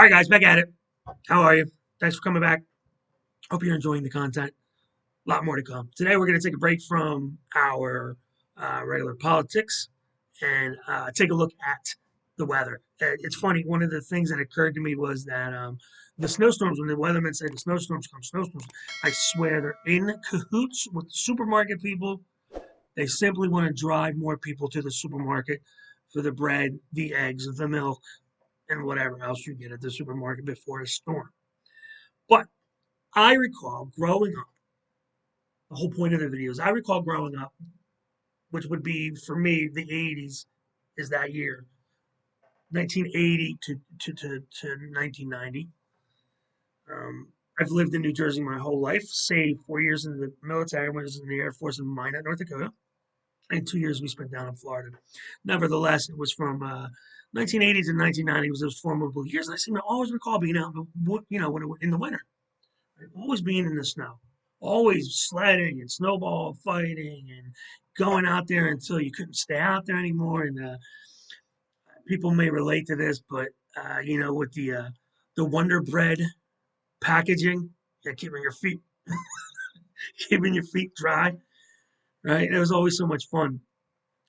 All right, guys, back at it. How are you? Thanks for coming back. Hope you're enjoying the content. A lot more to come. Today, we're going to take a break from our regular politics and take a look at the weather. It's funny. One of the things that occurred to me was that the snowstorms, when the weathermen say the snowstorms come, snowstorms, I swear they're in cahoots with the supermarket people. They simply want to drive more people to the supermarket for the bread, the eggs, the milk, and whatever else you get at the supermarket before a storm. But I recall growing up, the whole point of the video is I recall growing up, which would be for me the 80s is that year, 1980 to 1990. I've lived in New Jersey my whole life, save 4 years in the military. I was in the Air Force in Minot, North Dakota, and 2 years we spent down in Florida. Nevertheless, it was from 1980 to 1990 was those formidable years. And I seem to always recall being out, in the winter, right? Always being in the snow, always sledding and snowball fighting and going out there until you couldn't stay out there anymore. And people may relate to this, but with the Wonder Bread packaging, yeah, keeping your feet dry, right? It was always so much fun.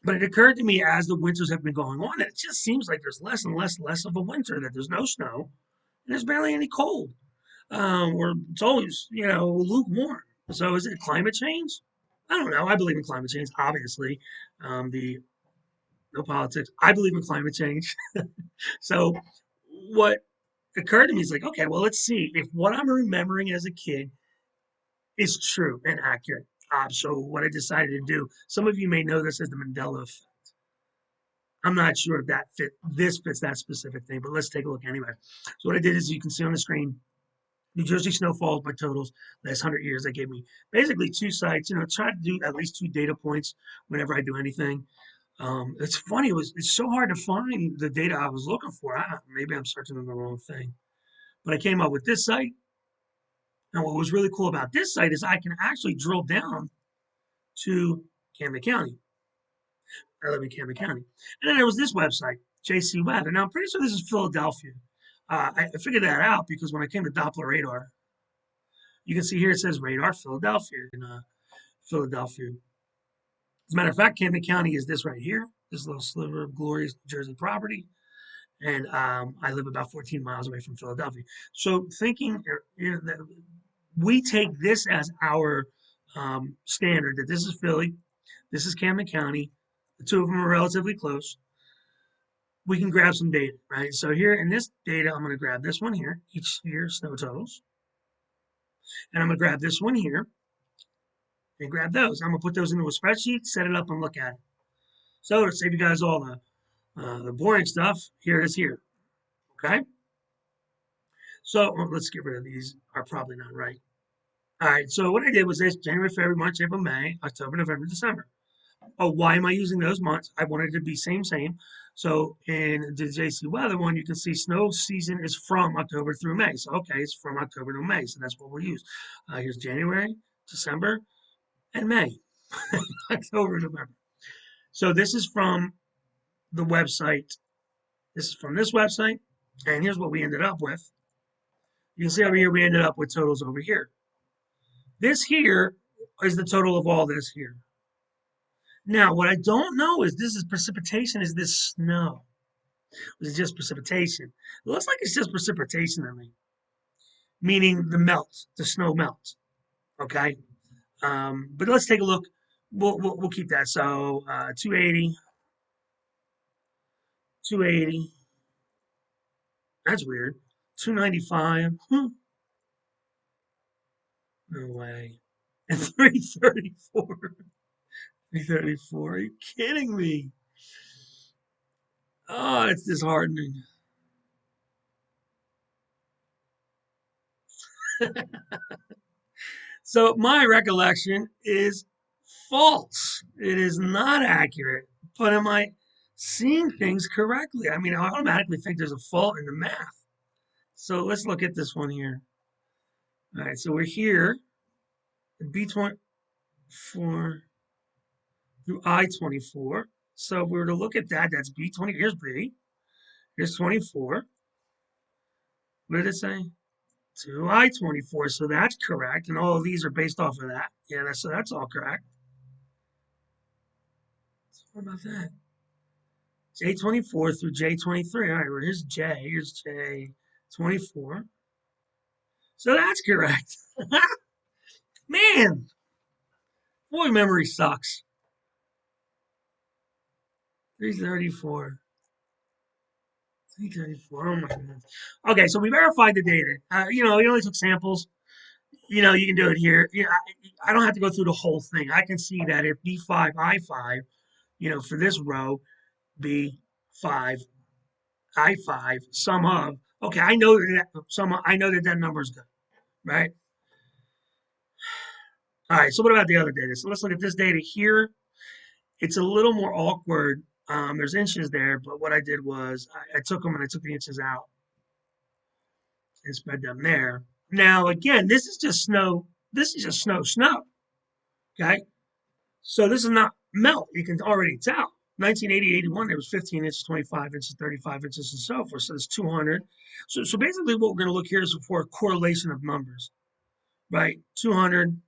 But it occurred to me as the winters have been going on, it just seems like there's less and less of a winter. That there's no snow, and there's barely any cold. Or it's always, lukewarm. So is it climate change? I don't know. I believe in climate change, obviously. The no politics. I believe in climate change. So what occurred to me is like, okay, well, let's see if what I'm remembering as a kid is true and accurate. So what I decided to do, some of you may know this as the Mandela effect. I'm not sure if this fits that specific thing, but let's take a look anyway. So what I did is you can see on the screen, New Jersey snowfalls by totals last 100 years. That gave me basically two sites. Try to do at least two data points whenever I do anything. It's funny. It's so hard to find the data I was looking for. Maybe I'm searching on the wrong thing, but I came up with this site. And what was really cool about this site is I can actually drill down to Camden County. I live in Camden County, and then there was this website, JC Weather. Now I'm pretty sure this is Philadelphia. I figured that out because when I came to Doppler radar, you can see here it says radar Philadelphia in Philadelphia. As a matter of fact, Camden County is this right here, this little sliver of glorious New Jersey property. And I live about 14 miles away from Philadelphia. So thinking that we take this as our standard, that this is Philly, this is Camden County, the two of them are relatively close. We can grab some data, right? So here in this data, I'm going to grab this one here, each year snow totals. And I'm going to grab this one here and grab those. I'm going to put those into a spreadsheet, set it up, and look at it. So to save you guys all the boring stuff, here it is here. Okay? So let's get rid of these. Are probably not right. All right. So what I did was this: January, February, March, April, May, October, November, December. Oh, why am I using those months? I wanted it to be same. So in the JC Weather one, you can see snow season is from October through May. So okay, it's from October to May. So that's what we'll use. Here's January, December, and May. October, November. So this is from the website. This is from this website. And here's what we ended up with. You can see over here, we ended up with totals over here. This here is the total of all this here. Now, what I don't know is this is precipitation. Is this snow? Is it just precipitation? It looks like it's just precipitation to me, meaning the snow melts. Okay. But let's take a look. We'll keep that. So 280, 280. That's weird. 295. No way. And 334. 334. Are you kidding me? Oh, it's disheartening. So my recollection is false. It is not accurate. But am I seeing things correctly? I mean, I automatically think there's a fault in the math. So let's look at this one here. All right, so we're here at B24 through I24. So if we were to look at that, that's B20. Here's B. Here's 24. What did it say? 2I-24. So that's correct. And all of these are based off of that. Yeah, so that's all correct. So what about that? J24 through J23. All right, well, here's J. Here's J24. So that's correct. Man, boy, memory sucks. 334. 334. Oh my goodness. Okay, so we verified the data. We only took samples. You can do it here. I don't have to go through the whole thing. I can see that if B5, I5, for this row, B5, I5, sum of, okay, I know that number is good, right? All right, so what about the other data? So let's look at this data here. It's a little more awkward. There's inches there, but what I did was I took them and I took the inches out and spread them there. Now, again, this is just snow. This is just snow. Okay. So this is not melt. You can already tell. 1980, 81, there was 15 inches, 25 inches, 35 inches, and so forth. So there's 200. So basically, what we're going to look here is for a correlation of numbers, right? 200.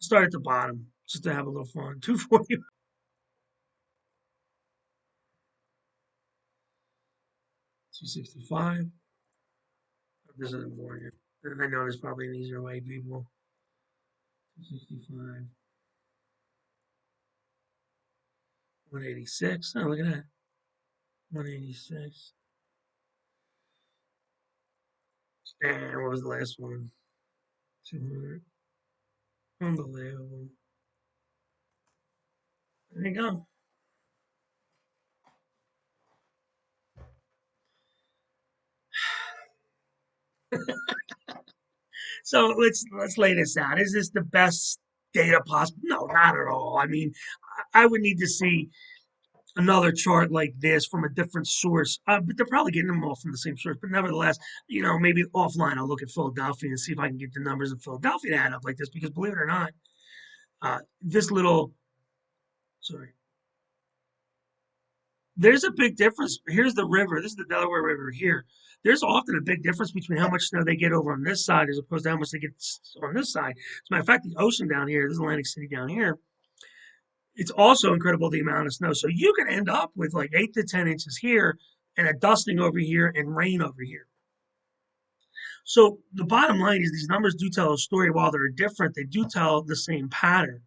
Start at the bottom just to have a little fun. 240. 265. This isn't boring. And I know there's probably an easier way, people. 265. 186. Oh, look at that. 186. And what was the last one? 200. Unbelievable. There you go. So let's lay this out. Is this the best data possible? No, not at all. I mean, I would need to see another chart like this from a different source. But they're probably getting them all from the same source. But nevertheless, maybe offline I'll look at Philadelphia and see if I can get the numbers in Philadelphia to add up like this. Because believe it or not, this little sorry, there's a big difference. Here's the river. This is the Delaware River here. There's often a big difference between how much snow they get over on this side as opposed to how much they get on this side. As a matter of fact, the ocean down here, this is Atlantic City down here, it's also incredible the amount of snow. So you can end up with like 8 to 10 inches here and a dusting over here and rain over here. So the bottom line is these numbers do tell a story. While they're different, they do tell the same pattern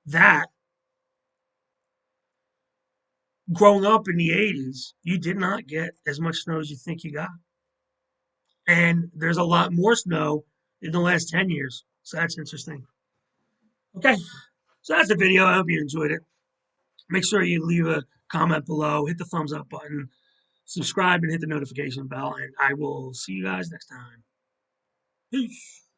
that growing up in the 80s, you did not get as much snow as you think you got. And there's a lot more snow in the last 10 years. So that's interesting. Okay, so that's the video. I hope you enjoyed it. Make sure you leave a comment below, hit the thumbs up button, subscribe, and hit the notification bell. And I will see you guys next time. Peace.